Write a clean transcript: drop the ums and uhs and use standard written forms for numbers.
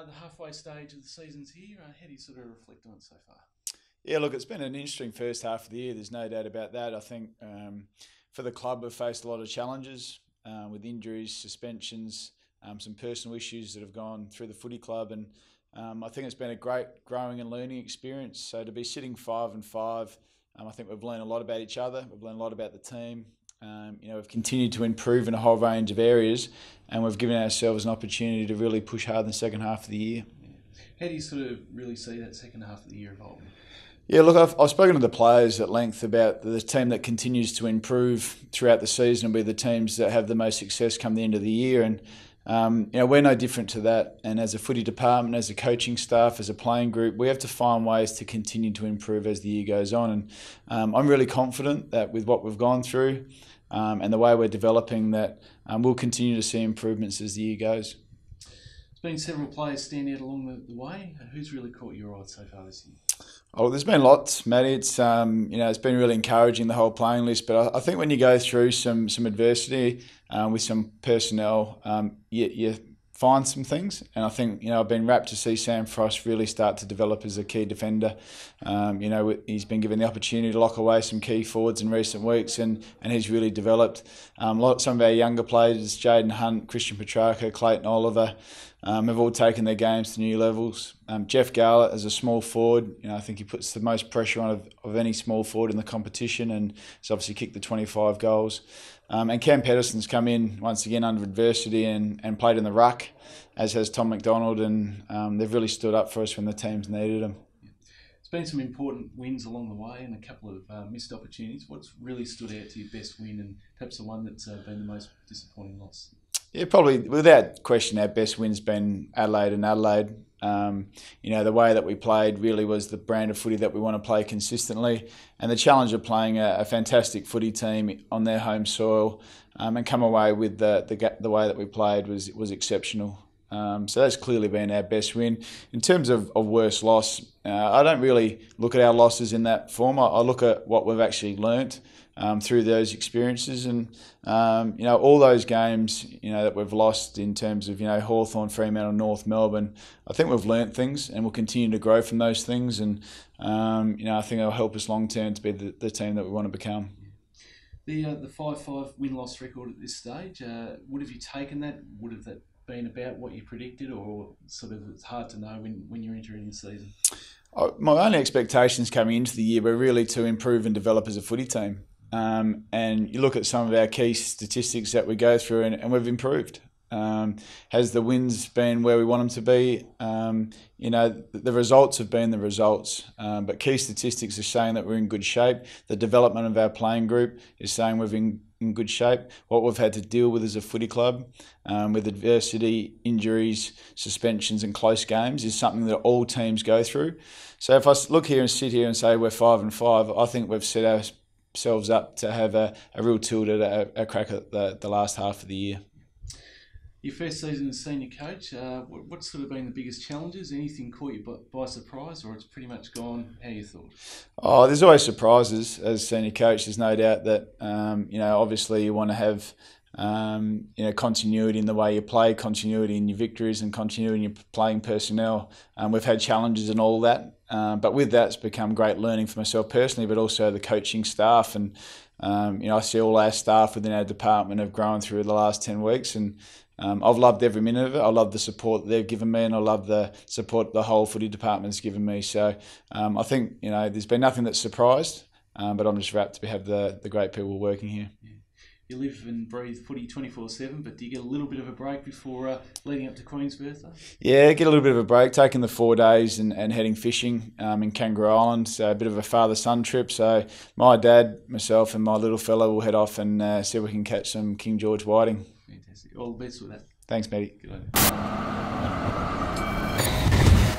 The halfway stage of the season's here. How do you sort of reflect on it so far? Yeah, look, it's been an interesting first half of the year. There's no doubt about that. I think for the club, we've faced a lot of challenges with injuries, suspensions, some personal issues that have gone through the footy club, and I think it's been a great growing and learning experience. So to be sitting 5-5, I think we've learned a lot about each other. We've learned a lot about the team. We've continued to improve in a whole range of areas, and we've given ourselves an opportunity to really push hard in the second half of the year. How do you sort of really see that second half of the year evolving? Yeah, look, I've spoken to the players at length about the team that continues to improve throughout the season will be the teams that have the most success come the end of the year. And, we're no different to that. And as a footy department, as a coaching staff, as a playing group, we have to find ways to continue to improve as the year goes on. And I'm really confident that with what we've gone through and the way we're developing, that we'll continue to see improvements as the year goes. There's been several players stand out along the way. Who's really caught your eye so far this year? Oh, there's been lots, Matty. It's it's been really encouraging, the whole playing list. But I think when you go through some adversity with some personnel, you find some things. And I think I've been rapt to see Sam Frost really start to develop as a key defender. He's been given the opportunity to lock away some key forwards in recent weeks, and he's really developed. Some of our younger players, Jaden Hunt, Christian Petrarca, Clayton Oliver, have all taken their games to new levels. Jeff Garlett as a small forward, I think he puts the most pressure on of any small forward in the competition, and has obviously kicked the 25 goals. And Cam Pedersen's come in once again under adversity and played in the ruck, as has Tom McDonald, and they've really stood up for us when the teams needed them. There's been some important wins along the way and a couple of missed opportunities. What's really stood out to your best win, and perhaps the one that's been the most disappointing loss? Yeah, probably without question, our best win's been Adelaide and Adelaide. The way that we played really was the brand of footy that we want to play consistently, and the challenge of playing a fantastic footy team on their home soil and come away with the way that we played was exceptional. So that's clearly been our best win. In terms of worst loss, I don't really look at our losses in that form. I look at what we've actually learnt through those experiences, and all those games that we've lost in terms of Hawthorn, Fremantle, North Melbourne. I think we've learnt things, and we'll continue to grow from those things, and I think it'll help us long term to be the team that we want to become. The 5-5 win-loss record at this stage, would have you taken that? Would have that been about what you predicted, or sort of it's hard to know when you're entering the season? My only expectations coming into the year were really to improve and develop as a footy team. And you look at some of our key statistics that we go through, and we've improved. Has the wins been where we want them to be? The results have been the results, but key statistics are saying that we're in good shape. The development of our playing group is saying we're in good shape. What we've had to deal with as a footy club, with adversity, injuries, suspensions and close games, is something that all teams go through. So if I look here and sit here and say we're 5-5, I think we've set ourselves up to have a real tilt at a crack at the last half of the year. Your first season as senior coach, what's sort of been the biggest challenges? Anything caught you by surprise, or it's pretty much gone how you thought? Oh, there's always surprises as senior coach. There's no doubt that obviously you want to have continuity in the way you play, continuity in your victories, and continuity in your playing personnel. We've had challenges and all that, but with that, it's become great learning for myself personally, but also the coaching staff. And I see all our staff within our department have grown through the last 10 weeks, and I've loved every minute of it. I love the support that they've given me, and I love the support the whole footy department's given me. So I think there's been nothing that's surprised, but I'm just rapt to have the great people working here. Yeah. You live and breathe footy 24/7, but do you get a little bit of a break before leading up to Queen's birthday? Yeah, get a little bit of a break, taking the 4 days and heading fishing in Kangaroo Island. So a bit of a father-son trip. So my dad, myself and my little fella will head off and see if we can catch some King George whiting. Fantastic. All the best with that. Thanks, Matty. Good on you.